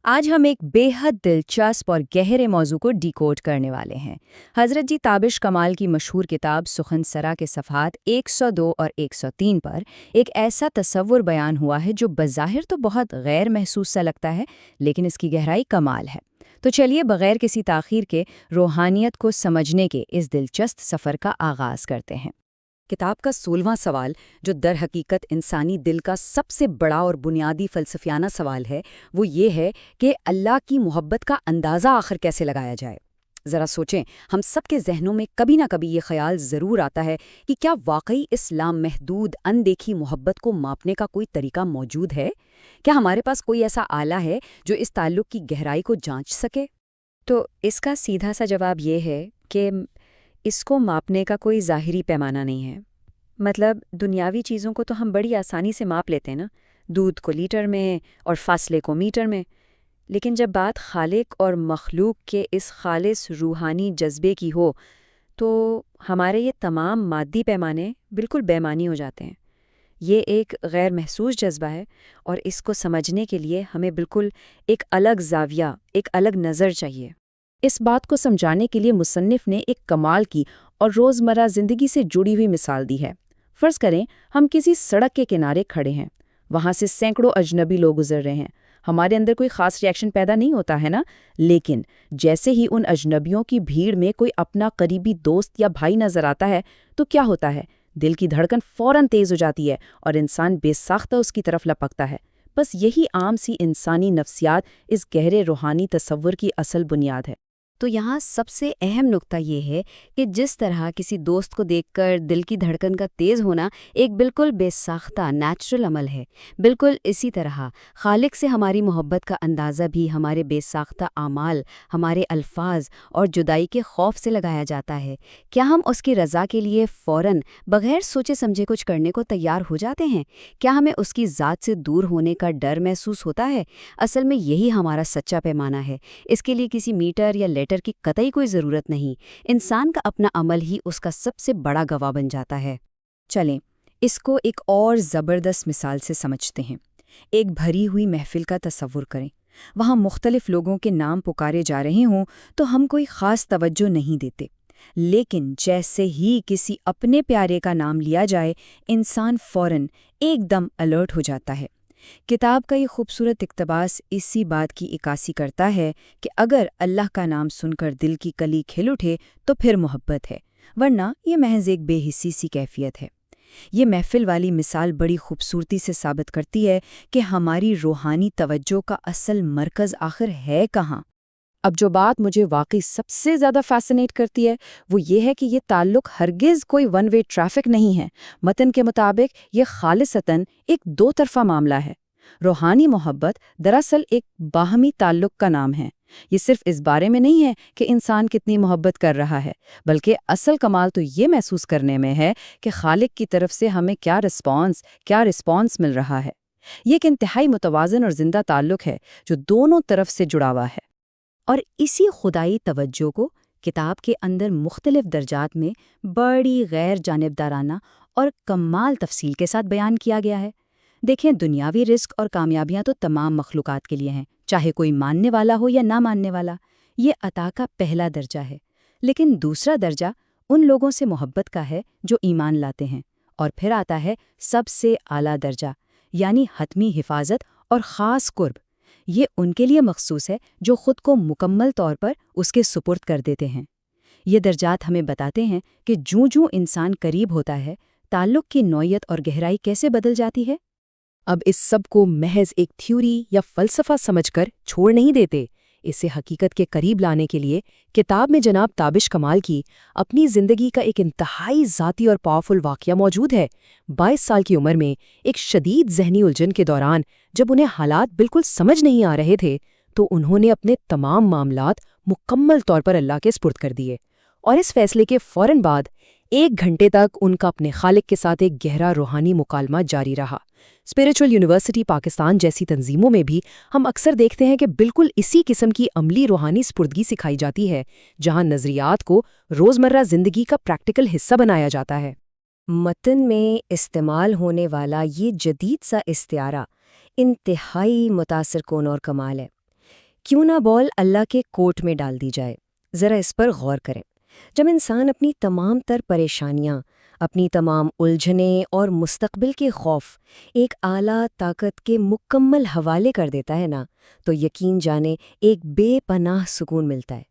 آج ہم ایک بے حد دلچسپ اور گہرے موضوع کو ڈیکوڈ کرنے والے ہیں۔ حضرت جی تابش کمال کی مشہور کتاب سخن سرا کے صفحات 102 اور 103 پر ایک ایسا تصور بیان ہوا ہے جو بظاہر تو بہت غیر محسوس سا لگتا ہے، لیکن اس کی گہرائی کمال ہے۔ تو چلیے بغیر کسی تاخیر کے روحانیت کو سمجھنے کے اس دلچسپ سفر کا آغاز کرتے ہیں۔ کتاب کا 16واں سوال، جو در حقیقت انسانی دل کا سب سے بڑا اور بنیادی فلسفیانہ سوال ہے، وہ یہ ہے کہ اللہ کی محبت کا اندازہ آخر کیسے لگایا جائے۔ ذرا سوچیں، ہم سب کے ذہنوں میں کبھی نہ کبھی یہ خیال ضرور آتا ہے کہ کیا واقعی اس لامحدود اندیکھی محبت کو ماپنے کا کوئی طریقہ موجود ہے؟ کیا ہمارے پاس کوئی ایسا آلہ ہے جو اس تعلق کی گہرائی کو جانچ سکے؟ تو اس کا سیدھا سا جواب یہ ہے کہ اس کو ماپنے کا کوئی ظاہری پیمانہ نہیں ہے۔ مطلب دنیاوی چیزوں کو تو ہم بڑی آسانی سے ماپ لیتے ہیں نا، دودھ کو لیٹر میں اور فاصلے کو میٹر میں، لیکن جب بات خالق اور مخلوق کے اس خالص روحانی جذبے کی ہو تو ہمارے یہ تمام مادی پیمانے بالکل بے معنی ہو جاتے ہیں۔ یہ ایک غیر محسوس جذبہ ہے، اور اس کو سمجھنے کے لیے ہمیں بالکل ایک الگ زاویہ، ایک الگ نظر چاہیے۔ اس بات کو سمجھانے کے لیے مصنف نے ایک کمال کی اور روزمرہ زندگی سے جڑی ہوئی مثال دی ہے۔ فرض کریں ہم کسی سڑک کے کنارے کھڑے ہیں، وہاں سے سینکڑوں اجنبی لوگ گزر رہے ہیں۔ ہمارے اندر کوئی خاص ری ایکشن پیدا نہیں ہوتا ہے نا، لیکن جیسے ہی ان اجنبیوں کی بھیڑ میں کوئی اپنا قریبی دوست یا بھائی نظر آتا ہے تو کیا ہوتا ہے؟ دل کی دھڑکن فوراً تیز ہو جاتی ہے اور انسان بے ساختہ اس کی طرف لپکتا ہے۔ بس یہی عام سی انسانی نفسیات اس گہرے روحانی تصور کی اصل بنیاد ہے۔ تو یہاں سب سے اہم نکتہ یہ ہے کہ جس طرح کسی دوست کو دیکھ کر دل کی دھڑکن کا تیز ہونا ایک بالکل بے ساختہ نیچرل عمل ہے، بالکل اسی طرح خالق سے ہماری محبت کا اندازہ بھی ہمارے بے ساختہ اعمال، ہمارے الفاظ اور جدائی کے خوف سے لگایا جاتا ہے۔ کیا ہم اس کی رضا کے لیے فوراً بغیر سوچے سمجھے کچھ کرنے کو تیار ہو جاتے ہیں؟ کیا ہمیں اس کی ذات سے دور ہونے کا ڈر محسوس ہوتا ہے؟ اصل میں یہی ہمارا سچا پیمانہ ہے۔ اس کے لیے کسی میٹر یا لیٹر کی قطعی کوئی ضرورت نہیں، انسان کا اپنا عمل ہی اس کا سب سے بڑا گواہ بن جاتا ہے۔ چلیں اس کو ایک اور زبردست مثال سے سمجھتے ہیں۔ ایک بھری ہوئی محفل کا تصور کریں، وہاں مختلف لوگوں کے نام پکارے جا رہے ہوں تو ہم کوئی خاص توجہ نہیں دیتے، لیکن جیسے ہی کسی اپنے پیارے کا نام لیا جائے، انسان فوراً ایک دم الرٹ ہو جاتا ہے۔ کتاب کا یہ خوبصورت اقتباس اسی بات کی عکاسی کرتا ہے کہ اگر اللہ کا نام سن کر دل کی کلی کھل اٹھے تو پھر محبت ہے، ورنہ یہ محض ایک بے حسی سی کیفیت ہے۔ یہ محفل والی مثال بڑی خوبصورتی سے ثابت کرتی ہے کہ ہماری روحانی توجہ کا اصل مرکز آخر ہے کہاں۔ اب جو بات مجھے واقعی سب سے زیادہ فیسنیٹ کرتی ہے وہ یہ ہے کہ یہ تعلق ہرگز کوئی ون وے ٹریفک نہیں ہے۔ متن کے مطابق یہ خالصتاً ایک دو طرفہ معاملہ ہے۔ روحانی محبت دراصل ایک باہمی تعلق کا نام ہے۔ یہ صرف اس بارے میں نہیں ہے کہ انسان کتنی محبت کر رہا ہے، بلکہ اصل کمال تو یہ محسوس کرنے میں ہے کہ خالق کی طرف سے ہمیں کیا رسپانس مل رہا ہے۔ یہ ایک انتہائی متوازن اور زندہ تعلق ہے جو دونوں طرف سے جڑا ہوا ہے۔ اور اسی خدائی توجہ کو کتاب کے اندر مختلف درجات میں بڑی غیر جانبدارانہ اور کمال تفصیل کے ساتھ بیان کیا گیا ہے۔ دیکھیں، دنیاوی رزق اور کامیابیاں تو تمام مخلوقات کے لیے ہیں، چاہے کوئی ماننے والا ہو یا نہ ماننے والا۔ یہ عطا کا پہلا درجہ ہے، لیکن دوسرا درجہ ان لوگوں سے محبت کا ہے جو ایمان لاتے ہیں، اور پھر آتا ہے سب سے اعلیٰ درجہ، یعنی حتمی حفاظت اور خاص قرب۔ یہ ان کے لیے مخصوص ہے جو خود کو مکمل طور پر اس کے سپرد کر دیتے ہیں۔ یہ درجات ہمیں بتاتے ہیں کہ جوں انسان قریب ہوتا ہے، تعلق کی نوعیت اور گہرائی کیسے بدل جاتی ہے۔ اب اس سب کو محض ایک تھیوری یا فلسفہ سمجھ کر چھوڑ نہیں دیتے، اسے حقیقت کے قریب لانے کے لیے کتاب میں جناب تابش کمال کی اپنی زندگی کا ایک انتہائی ذاتی اور پاورفل واقعہ موجود ہے۔ 22 سال کی عمر میں ایک شدید ذہنی الجھن کے دوران جب انہیں حالات بالکل سمجھ نہیں آ رہے تھے تو انہوں نے اپنے تمام معاملات مکمل طور پر اللہ کے سپرد کر دیے، اور اس فیصلے کے فوراً بعد 1 گھنٹے تک ان کا اپنے خالق کے ساتھ ایک گہرا روحانی مکالمہ جاری رہا۔ اسپریچول یونیورسٹی پاکستان جیسی تنظیموں میں بھی ہم اکثر دیکھتے ہیں کہ بالکل اسی قسم کی عملی روحانی سپردگی سکھائی جاتی ہے، جہاں نظریات کو روزمرہ زندگی کا پریکٹیکل حصہ بنایا جاتا ہے۔ متن میں استعمال ہونے والا یہ جدید سا استعارہ انتہائی متاثر کن اور کمال ہے۔ کیوں نہ بال اللہ کے کورٹ میں ڈال دی جائے؟ ذرا اس پر غور کریں۔ جب انسان اپنی تمام تر پریشانیاں، اپنی تمام الجھنیں اور مستقبل کے خوف ایک اعلیٰ طاقت کے مکمل حوالے کر دیتا ہے نا، تو یقین جانے ایک بے پناہ سکون ملتا ہے۔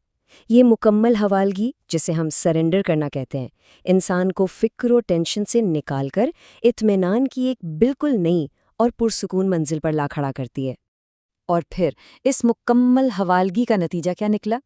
یہ مکمل حوالگی، جسے ہم سرنڈر کرنا کہتے ہیں، انسان کو فکر و ٹینشن سے نکال کر اطمینان کی ایک بالکل نئی اور پرسکون منزل پر لا کھڑا کرتی ہے۔ اور پھر اس مکمل حوالگی کا نتیجہ کیا نکلا؟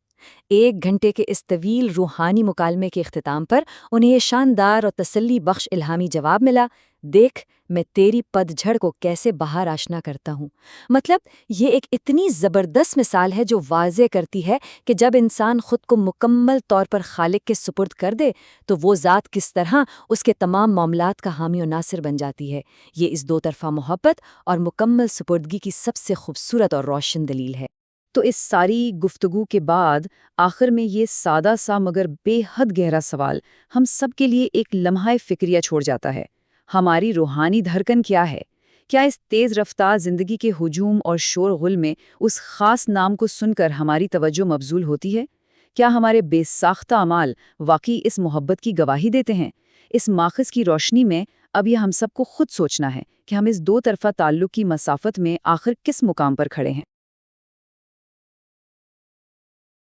1 گھنٹے کے اس طویل روحانی مکالمے کے اختتام پر انہیں یہ شاندار اور تسلی بخش الہامی جواب ملا، دیکھ میں تیری پد جھڑ کو کیسے باہر آشنا کرتا ہوں۔ مطلب یہ ایک اتنی زبردست مثال ہے جو واضح کرتی ہے کہ جب انسان خود کو مکمل طور پر خالق کے سپرد کر دے تو وہ ذات کس طرح اس کے تمام معاملات کا حامی و ناصر بن جاتی ہے۔ یہ اس 2 طرفہ محبت اور مکمل سپردگی کی سب سے خوبصورت اور روشن دلیل ہے۔ تو اس ساری گفتگو کے بعد آخر میں یہ سادہ سا مگر بے حد گہرا سوال ہم سب کے لیے ایک لمحہ فکریہ چھوڑ جاتا ہے۔ ہماری روحانی دھڑکن کیا ہے؟ کیا اس تیز رفتار زندگی کے ہجوم اور شور غل میں اس خاص نام کو سن کر ہماری توجہ مبذول ہوتی ہے؟ کیا ہمارے بے ساختہ اعمال واقعی اس محبت کی گواہی دیتے ہیں؟ اس ماخذ کی روشنی میں اب یہ ہم سب کو خود سوچنا ہے کہ ہم اس 2 طرفہ تعلق کی مسافت میں آخر کس مقام پر کھڑے ہیں۔